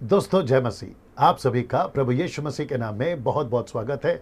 दोस्तों जय मसीह। आप सभी का प्रभु यीशु मसीह के नाम में बहुत बहुत स्वागत है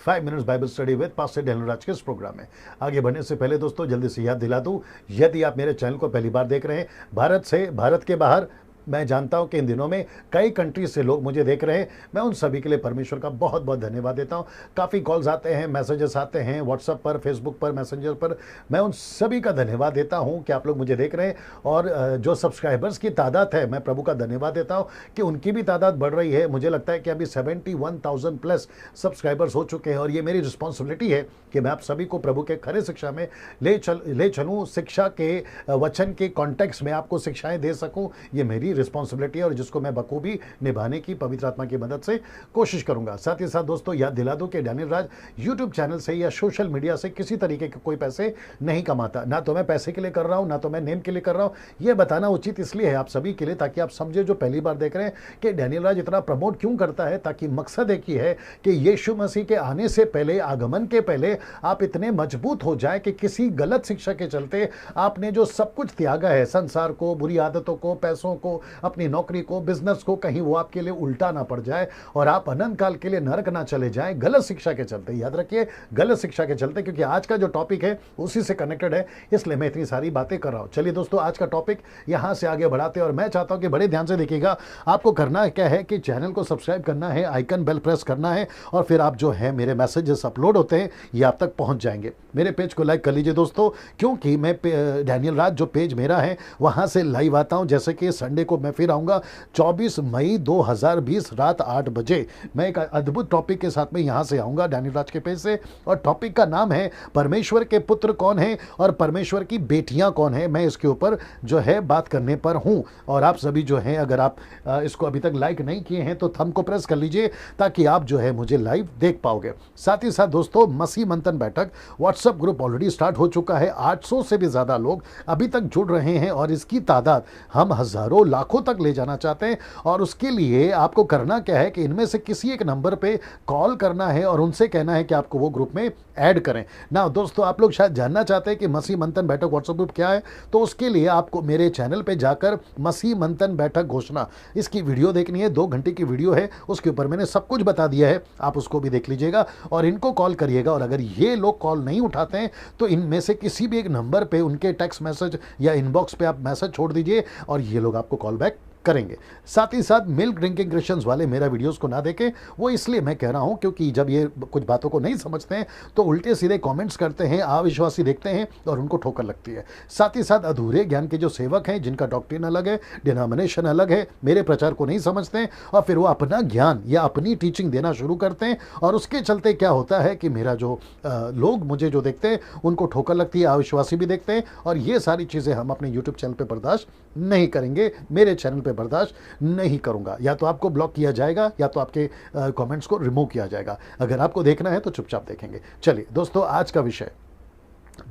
5 minutes Bible study with pastor Daniel Raj के इस प्रोग्राम में। आगे बढ़ने से पहले दोस्तों जल्दी से याद दिला दूं, यदि आप मेरे चैनल को पहली बार देख रहे हैं भारत से, भारत के बाहर, मैं जानता हूं कि इन दिनों में कई कंट्रीज से लोग मुझे देख रहे हैं। मैं उन सभी के लिए परमेश्वर का बहुत बहुत धन्यवाद देता हूं। काफ़ी कॉल्स आते हैं, मैसेजेस आते हैं व्हाट्सएप पर, फेसबुक पर, मैसेंजर पर। मैं उन सभी का धन्यवाद देता हूं कि आप लोग मुझे देख रहे हैं। और जो सब्सक्राइबर्स की तादाद है, मैं प्रभु का धन्यवाद देता हूं कि उनकी भी तादाद बढ़ रही है। मुझे लगता है कि अभी 71,000 प्लस सब्सक्राइबर्स हो चुके हैं और ये मेरी रिस्पॉन्सिबिलिटी है कि मैं आप सभी को प्रभु के खरे शिक्षा में ले चलूँ, शिक्षा के वचन के कॉन्टेक्स्ट में आपको शिक्षाएं दे सकूँ। ये मेरी रिस्पॉन्सिबिलिटी है और जिसको मैं बखूबी निभाने की पवित्र आत्मा की मदद से कोशिश करूंगा। साथ ही साथ दोस्तों याद दिला दूं कि डैनियल राज यूट्यूब चैनल से या सोशल मीडिया से किसी तरीके के कोई पैसे नहीं कमाता। ना तो मैं पैसे के लिए कर रहा हूं, ना तो मैं नेम के लिए कर रहा हूं। यह बताना उचित इसलिए है आप सभी के लिए, ताकि आप समझे जो पहली बार देख रहे हैं कि डैनियल राज इतना प्रमोट क्यों करता है। ताकि मकसद एक ही है कि यीशु मसीह के आने से पहले, आगमन के पहले आप इतने मजबूत हो जाए कि किसी गलत शिक्षा के चलते आपने जो सब कुछ त्यागा है, संसार को, बुरी आदतों को, पैसों को, अपनी नौकरी को, बिजनेस को, कहीं वो आपके लिए उल्टा ना पड़ जाए और आप अनंत काल के लिए नरक ना चले जाएं गलत शिक्षा के चलते। याद रखिए, गलत शिक्षा के चलते, क्योंकि आज का जो टॉपिक है उसी से कनेक्टेड है, इसलिए मैं इतनी सारी बातें कर रहा हूं। चलिए दोस्तों, आज का टॉपिक यहां से आगे बढ़ाते हैं और मैं चाहता हूं कि बड़े ध्यान से देखिएगा। आपको करना क्या है कि चैनल को सब्सक्राइब करना है, आइकन बेल प्रेस करना है और फिर आप जो है मेरे मैसेजेस अपलोड होते हैं ये आप तक पहुंच जाएंगे। मेरे पेज को लाइक कर लीजिए दोस्तों, क्योंकि मैं डैनियल राज जो पेज मेरा है वहां से लाइव आता हूं। जैसे कि संडे को मैं फिर आऊंगा 24 मई 2020 रात 8 बजे। मैं एक अद्भुत टॉपिक के साथ में यहां से आऊंगा डैनियल राज के पेज से, और टॉपिक का नाम है परमेश्वर के पुत्र कौन है और परमेश्वर की बेटियां कौन है। मैं इसके ऊपर जो है बात करने पर हूं। और आप सभी जो हैं, अगर आप इसको अभी तक लाइक नहीं किए हैं तो थंब को प्रेस कर लीजिए, ताकि आप जो है मुझे लाइव देख पाओगे। साथ ही साथ दोस्तों, मसीह मंथन बैठक व्हाट्सएप ग्रुप ऑलरेडी स्टार्ट हो चुका है। 800 से भी ज्यादा लोग अभी तक जुड़ रहे हैं और इसकी तादाद हम हजारों, लाखों तक ले जाना चाहते हैं। और उसके लिए आपको करना क्या है कि इनमें से किसी एक नंबर पे कॉल करना है और उनसे कहना है कि आपको वो ग्रुप में ऐड करें ना। दोस्तों, आप लोग शायद जानना चाहते हैं कि मसीह मंथन बैठक व्हाट्सएप ग्रुप क्या है, तो उसके लिए आपको मेरे चैनल पे जाकर मसीह मंथन बैठक घोषणा, इसकी वीडियो देखनी है। 2 घंटे की वीडियो है, उसके ऊपर मैंने सब कुछ बता दिया है, आप उसको भी देख लीजिएगा और इनको कॉल करिएगा। और अगर ये लोग कॉल नहीं उठाते हैं तो इनमें से किसी भी एक नंबर पे उनके टेक्स्ट मैसेज या इनबॉक्स पे आप मैसेज छोड़ दीजिए और ये लोग आपको कॉल बैक करेंगे। साथ ही साथ मिल्क ड्रिंकिंग क्रिश्चियंस वाले मेरा वीडियोस को ना देखें। वो इसलिए मैं कह रहा हूं क्योंकि जब ये कुछ बातों को नहीं समझते हैं तो उल्टे सीधे कमेंट्स करते हैं, अविश्वासी देखते हैं और उनको ठोकर लगती है। साथ ही साथ अधूरे ज्ञान के जो सेवक हैं, जिनका डॉक्ट्रिन अलग है, डिनोमिनेशन अलग है, मेरे प्रचार को नहीं समझते हैं और फिर वो अपना ज्ञान या अपनी टीचिंग देना शुरू करते हैं। और उसके चलते क्या होता है कि मेरा जो लोग मुझे जो देखते हैं उनको ठोकर लगती है, अविश्वासी भी देखते हैं। और ये सारी चीज़ें हम अपने यूट्यूब चैनल पर बर्दाश्त नहीं करेंगे, मेरे चैनल पर बर्दाश्त नहीं करूंगा। या तो आपको ब्लॉक किया जाएगा या तो आपके कमेंट्स को रिमूव किया जाएगा। अगर आपको देखना है तो चुपचाप देखेंगे। चलिए दोस्तों, आज का विषय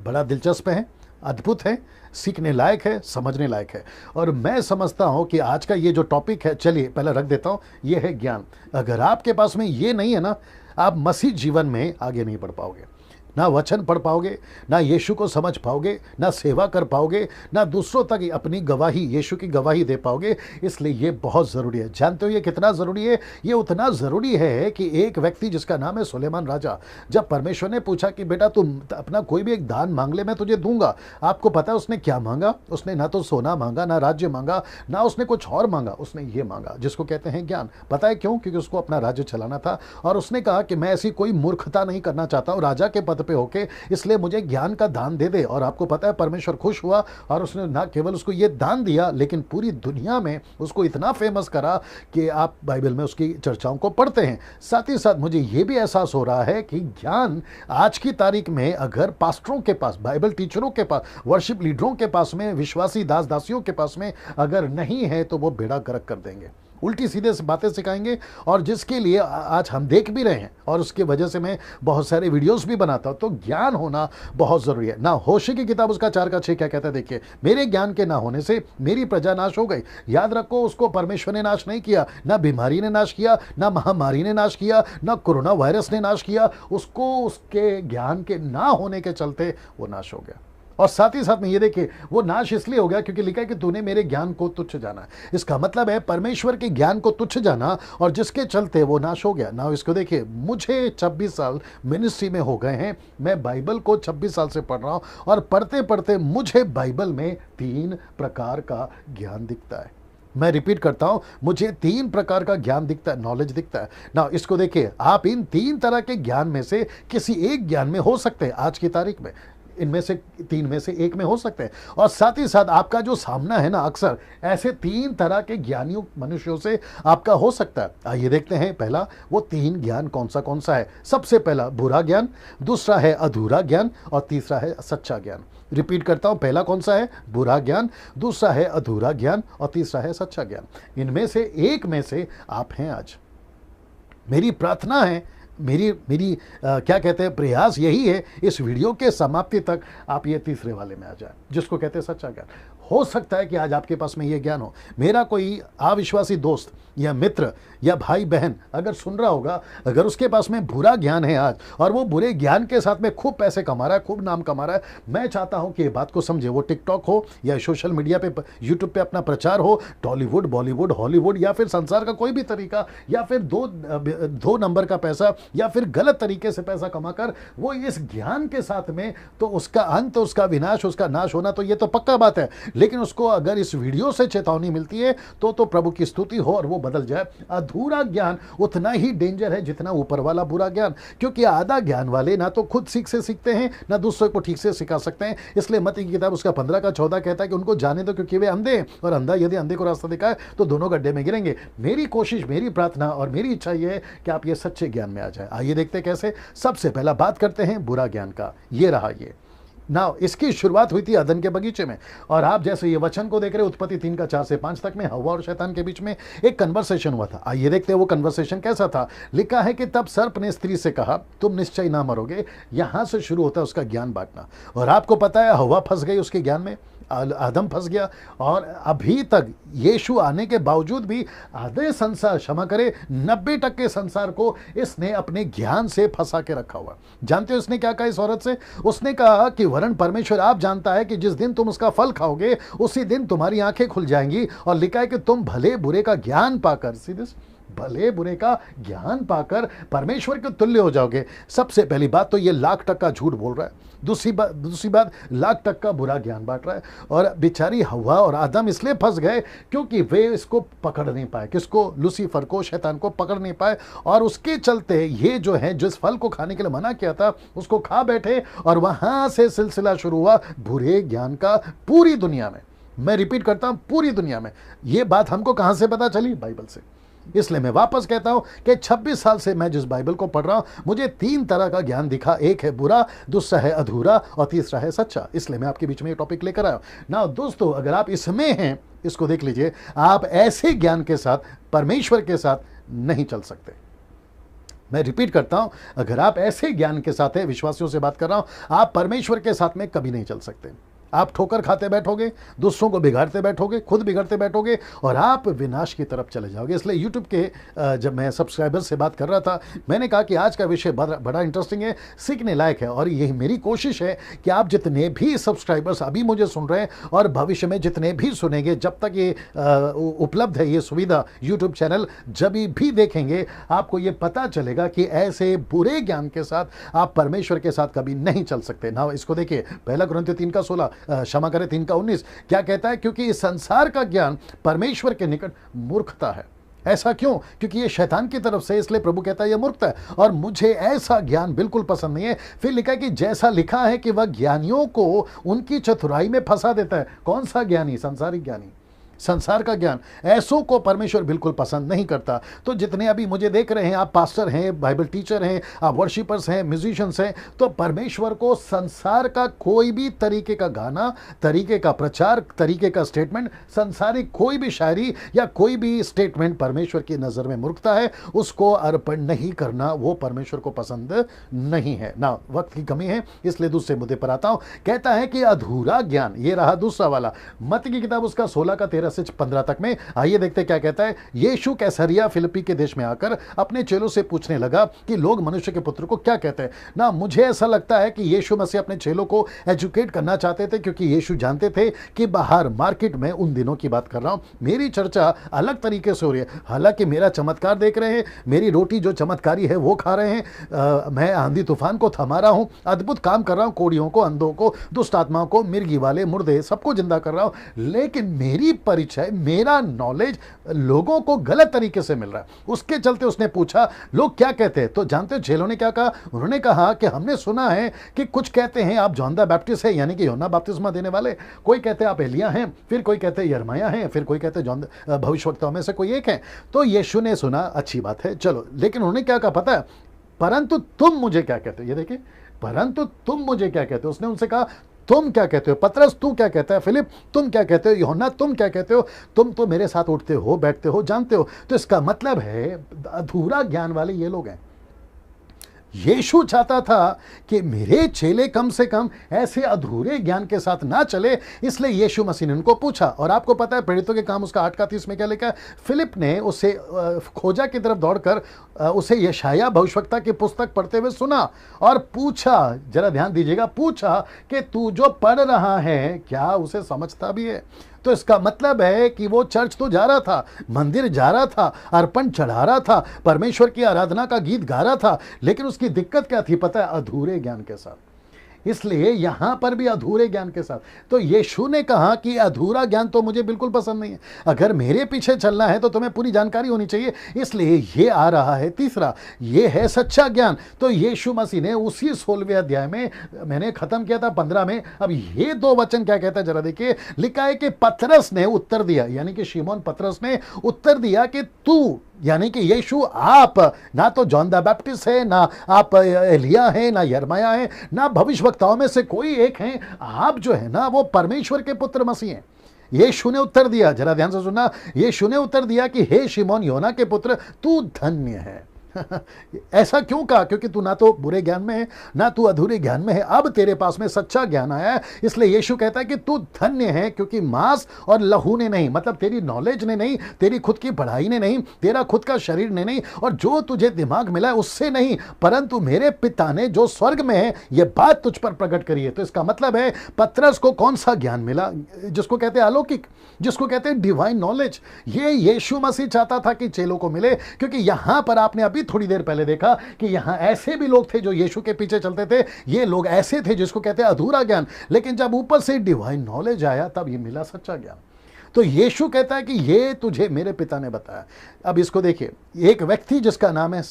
बड़ा दिलचस्प है, अद्भुत है, सीखने लायक है, समझने लायक है। और मैं समझता हूं कि आज का ये जो टॉपिक है, चलिए पहले रख देता हूं, ये है ज्ञान। अगर आपके पास में ये नहीं है ना, आप मसीह जीवन में आगे नहीं बढ़ पाओगे। ना वचन पढ़ पाओगे, ना यीशु को समझ पाओगे, ना सेवा कर पाओगे, ना दूसरों तक अपनी गवाही, यीशु की गवाही दे पाओगे। इसलिए ये बहुत ज़रूरी है। जानते हो ये कितना ज़रूरी है? ये उतना ज़रूरी है कि एक व्यक्ति जिसका नाम है सुलेमान राजा, जब परमेश्वर ने पूछा कि बेटा तुम अपना कोई भी एक दान मांग ले, मैं तुझे दूंगा। आपको पता है उसने क्या मांगा? उसने ना तो सोना मांगा, ना राज्य मांगा, ना उसने कुछ और मांगा। उसने ये मांगा जिसको कहते हैं ज्ञान। पता है क्यों? क्योंकि उसको अपना राज्य चलाना था और उसने कहा कि मैं ऐसी कोई मूर्खता नहीं करना चाहता हूँ राजा के पद पे होके, इसलिए मुझे ज्ञान का दान दे दे। और आपको पता है परमेश्वर खुश हुआ और उसने ना केवल उसको ये दान दिया, लेकिन पूरी दुनिया में उसको इतना फेमस करा कि आप बाइबल में उसकी चर्चाओं को पढ़ते हैं। साथ ही साथ मुझे ये भी एहसास हो रहा है कि ज्ञान आज की तारीख में अगर पास्टरों के पास, बाइबल टीचरों के पास, वर्शिप लीडरों के पास में, विश्वासी दास दासियों के पास में अगर नहीं है तो वो बेड़ा गर्क कर देंगे, उल्टी सीधे बातें सिखाएंगे। और जिसके लिए आज हम देख भी रहे हैं और उसकी वजह से मैं बहुत सारे वीडियोस भी बनाता हूं। तो ज्ञान होना बहुत जरूरी है ना। होशे की किताब उसका 4:6 क्या कहता है, देखिए, मेरे ज्ञान के ना होने से मेरी प्रजा नाश हो गई। याद रखो, उसको परमेश्वर ने नाश नहीं किया, ना बीमारी ने नाश किया, ना महामारी ने नाश किया, ना कोरोना वायरस ने नाश किया। उसको उसके ज्ञान के ना होने के चलते वो नाश हो गया। और साथ ही साथ में ये देखिए वो नाश इसलिए हो गया क्योंकि लिखा है कि तूने मेरे ज्ञान को तुच्छ जाना। इसका मतलब है परमेश्वर के ज्ञान को तुच्छ जाना, और जिसके चलते वो नाश हो गया। ना इसको देखिए, मुझे 26 साल मिनिस्ट्री में हो गए हैं, मैं बाइबल को 26 साल से पढ़ रहा हूं, और पढ़ते पढ़ते मुझे बाइबल में 3 प्रकार का ज्ञान दिखता है। मैं रिपीट करता हूं, मुझे 3 प्रकार का ज्ञान दिखता है, नॉलेज दिखता है ना। इसको देखिए, आप इन 3 तरह के ज्ञान में से किसी एक ज्ञान में हो सकते हैं आज की तारीख में, इनमें से 3 में से एक में हो सकते हैं। और साथ ही साथ आपका जो सामना है ना, अक्सर ऐसे 3 तरह के ज्ञानियों मनुष्यों से आपका हो सकता है। आइए देखते हैं पहला वो 3 ज्ञान कौन सा है। सबसे पहला बुरा ज्ञान, दूसरा है अधूरा ज्ञान, और तीसरा है सच्चा ज्ञान। रिपीट करता हूं, पहला कौन सा है? बुरा ज्ञान, दूसरा है अधूरा ज्ञान, और तीसरा है सच्चा ज्ञान। इनमें से एक में से आप हैं आज। मेरी प्रार्थना है, मेरी क्या कहते हैं, प्रयास यही है इस वीडियो के समाप्ति तक आप ये तीसरे वाले में आ जाए, जिसको कहते हैं सच्चा ज्ञान। हो सकता है कि आज आपके पास में ये ज्ञान हो। मेरा कोई अविश्वासी दोस्त या मित्र या भाई बहन अगर सुन रहा होगा, अगर उसके पास में बुरा ज्ञान है आज, और वो बुरे ज्ञान के साथ में खूब पैसे कमा रहा है, खूब नाम कमा रहा है, मैं चाहता हूं कि ये बात को समझे। वो टिकटॉक हो या सोशल मीडिया पे, यूट्यूब पे अपना प्रचार हो, टॉलीवुड, बॉलीवुड, हॉलीवुड, या फिर संसार का कोई भी तरीका, या फिर दो नंबर का पैसा, या फिर गलत तरीके से पैसा कमाकर वो इस ज्ञान के साथ में, तो उसका अंत, उसका विनाश, उसका नाश होना तो ये तो पक्का बात है। लेकिन उसको अगर इस वीडियो से चेतावनी मिलती है तो प्रभु की स्तुति हो और वो बदल जाए। अधूरा ज्ञान उतना ही डेंजर है जितना ऊपर वाला बुरा ज्ञान, क्योंकि आधा ज्ञान वाले ना तो खुद सीखते हैं, ना दूसरों को ठीक से सिखा सकते हैं। इसलिए मत्ती की किताब उसका 15 का 14 कहता है कि उनको जाने दो, क्योंकि वे अंधे हैं, और अंधा यदि अंधे को रास्ता दिखाए तो दोनों गड्ढे में गिरेंगे। मेरी कोशिश, मेरी प्रार्थना और मेरी इच्छा यह है कि आप ये सच्चे ज्ञान में आ जाए। आइए देखते हैं कैसे। सबसे पहला बात करते हैं बुरा ज्ञान का। ये रहा ये ना, इसकी शुरुआत हुई थी अदन के बगीचे में, और आप जैसे ये वचन को देख रहे, उत्पत्ति 3 का 4 से 5 तक में हव्वा और शैतान के बीच में एक कन्वर्सेशन हुआ था। आइए देखते हैं वो कन्वर्सेशन कैसा था। लिखा है कि तब सर्प ने स्त्री से कहा, तुम निश्चय ना मरोगे। यहां से शुरू होता है उसका ज्ञान बांटना। और आपको पता है हव्वा फंस गई उसके ज्ञान में, आदम फंस गया, और अभी तक यीशु आने के बावजूद भी आधे संसार, क्षमा करे 90% संसार को इसने अपने ज्ञान से फंसा के रखा हुआ। जानते हो उसने क्या कहा इस औरत से? उसने कहा कि वरन परमेश्वर आप जानता है कि जिस दिन तुम उसका फल खाओगे उसी दिन तुम्हारी आंखें खुल जाएंगी, और लिखा है कि तुम भले बुरे का ज्ञान पाकर, सीधे भले बुरे का ज्ञान पाकर परमेश्वर के तुल्य हो जाओगे। सबसे पहली बात तो ये लाख% झूठ बोल रहा है। दूसरी बात लाख% बुरा ज्ञान बांट रहा है। और बेचारी हव्वा और आदम इसलिए फंस गए क्योंकि वे इसको पकड़ नहीं पाए, किसको? लूसीफर को, शैतान को पकड़ नहीं पाए, और उसके चलते ये जो है, जिस फल को खाने के लिए मना किया था उसको खा बैठे, और वहां से सिलसिला शुरू हुआ बुरे ज्ञान का पूरी दुनिया में। मैं रिपीट करता हूं, पूरी दुनिया में। ये बात हमको कहां से पता चली? बाइबल से। इसलिए मैं वापस कहता हूं कि 26 साल से मैं जिस बाइबल को पढ़ रहा हूं, मुझे 3 तरह का ज्ञान दिखा। एक है बुरा, दूसरा है अधूरा, और तीसरा है सच्चा। इसलिए मैं आपके बीच में ये टॉपिक लेकर आया ना। दोस्तों, अगर आप इसमें हैं, इसको देख लीजिए, आप ऐसे ज्ञान के साथ, परमेश्वर के साथ नहीं चल सकते। मैं रिपीट करता हूं, अगर आप ऐसे ज्ञान के साथ हैं, विश्वासियों से बात कर रहा हूं, आप परमेश्वर के साथ में कभी नहीं चल सकते। आप ठोकर खाते बैठोगे, दूसरों को बिगाड़ते बैठोगे, खुद बिगड़ते बैठोगे, और आप विनाश की तरफ चले जाओगे। इसलिए यूट्यूब के जब मैं सब्सक्राइबर से बात कर रहा था, मैंने कहा कि आज का विषय बड़ा इंटरेस्टिंग है, सीखने लायक है, और यही मेरी कोशिश है कि आप जितने भी सब्सक्राइबर्स अभी मुझे सुन रहे हैं और भविष्य में जितने भी सुनेंगे, जब तक ये उपलब्ध है ये सुविधा, यूट्यूब चैनल जब भी देखेंगे, आपको ये पता चलेगा कि ऐसे बुरे ज्ञान के साथ आप परमेश्वर के साथ कभी नहीं चल सकते ना। इसको देखिए, 1 कुरिन्थियों 3 का 16, क्षमा करें 3 का 19 क्या कहता है? क्योंकि इस संसार का ज्ञान परमेश्वर के निकट मूर्खता है। ऐसा क्यों? क्योंकि ये शैतान की तरफ से, इसलिए प्रभु कहता है ये मूर्खता है, और मुझे ऐसा ज्ञान बिल्कुल पसंद नहीं है। फिर लिखा है कि जैसा लिखा है कि वह ज्ञानियों को उनकी चतुराई में फंसा देता है। कौन सा ज्ञानी? संसारिक ज्ञानी, संसार का ज्ञान। ऐसों को परमेश्वर बिल्कुल पसंद नहीं करता। तो जितने अभी मुझे देख रहे हैं, आप पास्टर हैं, बाइबल टीचर हैं, आप वर्शिपर्स हैं, म्यूजिशियंस हैं, तो परमेश्वर को संसार का कोई भी तरीके का गाना, तरीके का प्रचार, तरीके का स्टेटमेंट, संसारिक कोई भी शायरी या कोई भी स्टेटमेंट परमेश्वर की नज़र में मूर्खता है। उसको अर्पण नहीं करना वो परमेश्वर को पसंद नहीं है ना। वक्त की कमी है, इसलिए दूसरे मुद्दे पर आता हूं। कहता है कि अधूरा ज्ञान, ये रहा दूसरा वाला। मत्ती की किताब उसका 16 का 13 मैसेज 15 तक में। आइए देखते क्या कहता है। यीशु कैसरिया फिलिप्पी के देश में आकर अपने चेलों से पूछने लगा कि लोग मनुष्य के पुत्र को क्या कहते हैं ना। मुझे ऐसा लगता है कि यीशु मसीह अपने चेलों को एजुकेट करना चाहते थे, क्योंकि यीशु जानते थे कि बाहर मार्केट में, उन दिनों की बात कर रहा हूं, मेरी चर्चा अलग तरीके से हो रही है। हालांकि मेरा चमत्कार देख रहे हैं, मेरी रोटी जो चमत्कारी है वो खा रहे हैं, मैं आंधी तूफान को थमा रहा हूं, अद्भुत काम कर रहा हूं, कोड़ियों को, अंधों को, दुष्ट आत्माओं को, मिर्गी वाले, मुर्दे, सबको जिंदा कर रहा हूं। लेकिन मेरी परिचय, मेरा नॉलेज लोगों को गलत तरीके से मिल रहा है। उसके चलते उसने पूछा लोग क्या कहते हैं। तो जानते हो चेलों ने क्या कहा? उन्होंने कहा कि हमने सुना है कि कुछ कहते हैं आप जॉन द बैप्टिस्ट है, यानी कि यूहन्ना बपतिस्मा देने वाले, कोई कहते हैं आप एलिया हैं, फिर कोई कहते हैं यिर्मयाह हैं, फिर कोई कहते हैं जॉन भविष्यवक्ताओं में से कोई एक है। तो यीशु ने सुना, अच्छी बात है, चलो। लेकिन उन्होंने क्या कहा पता है? परंतु तुम मुझे क्या कहते हो? ये देखिए, परंतु तुम मुझे क्या कहते हो। उसने उनसे कहा तुम क्या कहते हो? पतरस तू क्या कहता है? फिलिप तुम क्या कहते हो? यूहन्ना तुम क्या कहते हो? तुम तो मेरे साथ उठते हो, बैठते हो, जानते हो। तो इसका मतलब है अधूरा ज्ञान वाले ये लोग हैं। यीशु चाहता था कि मेरे चेले कम से कम ऐसे अधूरे ज्ञान के साथ ना चले, इसलिए यीशु मसीह ने उनको पूछा। और आपको पता है प्रेरितों के काम उसका 8:30 में क्या लिखा है? फिलिप ने उसे खोजा की तरफ दौड़कर उसे यशायाह भविष्यवक्ता की पुस्तक पढ़ते हुए सुना और पूछा, जरा ध्यान दीजिएगा, पूछा कि तू जो पढ़ रहा है क्या उसे समझता भी है? तो इसका मतलब है कि वो चर्च तो जा रहा था, मंदिर जा रहा था, अर्पण चढ़ा रहा था, परमेश्वर की आराधना का गीत गा रहा था, लेकिन उसकी दिक्कत क्या थी पता है? अधूरे ज्ञान के साथ। इसलिए यहां पर भी अधूरे ज्ञान के साथ। तो यीशु ने कहा कि अधूरा ज्ञान तो मुझे बिल्कुल पसंद नहीं है। अगर मेरे पीछे चलना है तो तुम्हें पूरी जानकारी होनी चाहिए। इसलिए ये आ रहा है तीसरा, ये है सच्चा ज्ञान। तो यीशु मसीह ने उसी 16वें अध्याय में, मैंने खत्म किया था 15 में, अब ये 2 वचन क्या कहता है जरा देखिए। लिखा है कि पतरस ने उत्तर दिया, यानी कि शिमोन पतरस ने उत्तर दिया कि तू, यानी कि यीशु, आप ना तो जॉन द बैप्टिस्ट है, ना आप एलिया है, ना यिर्मयाह है, ना भविष्यवक्ताओं में से कोई एक हैं, आप जो है ना वो परमेश्वर के पुत्र मसीह हैं। यीशु ने उत्तर दिया, जरा ध्यान से सुनना, यीशु ने उत्तर दिया कि हे शिमोन योना के पुत्र, तू धन्य है। ऐसा क्यों कहा? क्योंकि तू ना तो बुरे ज्ञान में है, ना तू अधूरे ज्ञान में है, अब तेरे पास में सच्चा ज्ञान आया है। इसलिए यीशु कहता है कि तू धन्य है, क्योंकि मांस और लहू ने नहीं, मतलब तेरी नॉलेज ने नहीं, तेरी खुद की पढ़ाई ने नहीं, तेरा खुद का शरीर ने नहीं, और जो तुझे दिमाग मिला है उससे नहीं, परंतु मेरे पिता ने जो स्वर्ग में है यह बात तुझ पर प्रकट करी है। तो इसका मतलब है पतरस को कौन सा ज्ञान मिला? जिसको कहते हैं अलौकिक, जिसको कहते हैं डिवाइन नॉलेज। ये यीशु मसीह चाहता था कि चेलों को मिले, क्योंकि यहां पर आपने अभी थोड़ी देर पहले देखा कि यहां ऐसे भी लोग थे जो यीशु के पीछे चलते थे। ये लोग ऐसे थे जिसको कहते हैं अधूरा ज्ञान, लेकिन जब ऊपर से डिवाइन नॉलेज आया तब ये मिला सच्चा ज्ञान। तो यीशु कहता है कि ये तुझे मेरे पिता ने बताया। अब इसको देखिए, एक व्यक्ति जिसका नाम है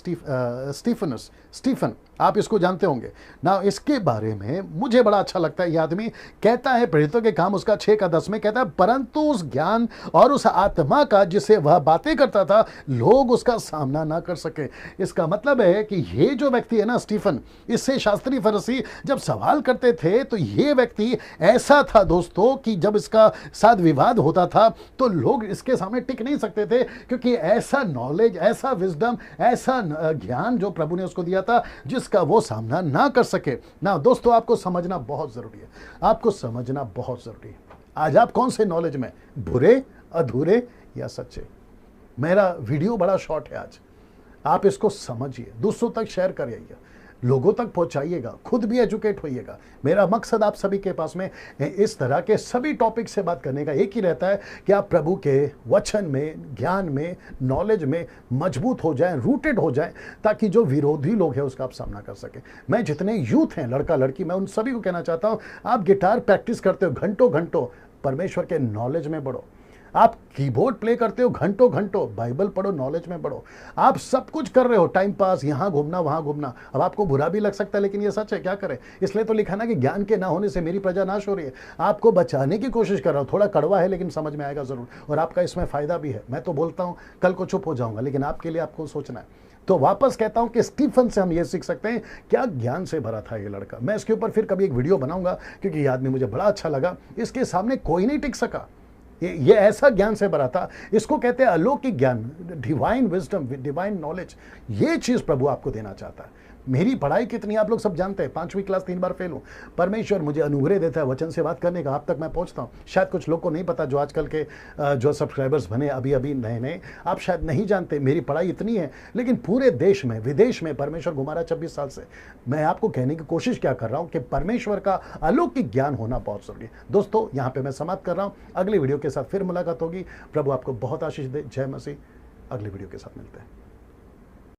स्टीफन, आप इसको जानते होंगे ना। इसके बारे में मुझे बड़ा अच्छा लगता है। ये आदमी कहता है, प्रेरितों के काम उसका 6:10 में कहता है, परंतु उस ज्ञान और उस आत्मा का जिसे वह बातें करता था लोग उसका सामना ना कर सके। इसका मतलब है कि ये जो व्यक्ति है ना स्टीफन, इससे शास्त्री फरीसी जब सवाल करते थे तो ये व्यक्ति ऐसा था दोस्तों कि जब इसका साथ विवाद होता था तो लोग इसके सामने टिक नहीं सकते थे, क्योंकि ऐसा नॉलेज, ऐसा विजडम, ऐसा ज्ञान जो प्रभु ने उसको दिया था जिसका वो सामना ना कर सके ना। दोस्तों आपको समझना बहुत जरूरी है, आपको समझना बहुत जरूरी है। आज आप कौन से नॉलेज में, बुरे, अधूरे या सच्चे? मेरा वीडियो बड़ा शॉर्ट है आज, आप इसको समझिए, दूसरों तक शेयर करिएगा, लोगों तक पहुंचाइएगा, खुद भी एजुकेट होइएगा। मेरा मकसद आप सभी के पास में इस तरह के सभी टॉपिक से बात करने का एक ही रहता है कि आप प्रभु के वचन में, ज्ञान में, नॉलेज में मजबूत हो जाएं, रूटेड हो जाएं, ताकि जो विरोधी लोग हैं उसका आप सामना कर सकें। मैं जितने यूथ हैं, लड़का लड़की, मैं उन सभी को कहना चाहता हूं, आप गिटार प्रैक्टिस करते हो घंटों घंटों, परमेश्वर के नॉलेज में बढ़ो। आप कीबोर्ड प्ले करते हो घंटों घंटों, बाइबल पढ़ो, नॉलेज में बढ़ो। आप सब कुछ कर रहे हो, टाइम पास, यहाँ घूमना वहाँ घूमना। अब आपको बुरा भी लग सकता है, लेकिन ये सच है, क्या करें। इसलिए तो लिखा ना कि ज्ञान के ना होने से मेरी प्रजा नाश हो रही है। आपको बचाने की कोशिश कर रहा हूँ, थोड़ा कड़वा है लेकिन समझ में आएगा जरूर, और आपका इसमें फायदा भी है। मैं तो बोलता हूँ कल को चुप हो जाऊंगा, लेकिन आपके लिए आपको सोचना है। तो वापस कहता हूं कि स्टीफन से हम ये सीख सकते हैं क्या ज्ञान से भरा था ये लड़का। मैं इसके ऊपर फिर कभी एक वीडियो बनाऊंगा, क्योंकि ये आदमी मुझे बड़ा अच्छा लगा। इसके सामने कोई नहीं टिक सका, ये ऐसा ज्ञान से भरा था। इसको कहते हैं अलौकिक ज्ञान, डिवाइन विजडम, डिवाइन नॉलेज। ये चीज प्रभु आपको देना चाहता है। मेरी पढ़ाई कितनी आप लोग सब जानते हैं, 5वीं क्लास 3 बार फेल हूँ। परमेश्वर मुझे अनुग्रह देता है वचन से बात करने का, आप तक मैं पहुँचता हूँ। शायद कुछ लोग को नहीं पता, जो आजकल के जो सब्सक्राइबर्स बने अभी अभी नए नए, आप शायद नहीं जानते मेरी पढ़ाई इतनी है, लेकिन पूरे देश में विदेश में परमेश्वर घुमा रहा 26 साल से। मैं आपको कहने की कोशिश क्या कर रहा हूँ कि परमेश्वर का अलौकिक ज्ञान होना बहुत जरूरी है। दोस्तों यहाँ पे मैं समाप्त कर रहा हूँ, अगली वीडियो के साथ फिर मुलाकात होगी। प्रभु आपको बहुत आशीष दे। जय मसीह। अगली वीडियो के साथ मिलते हैं।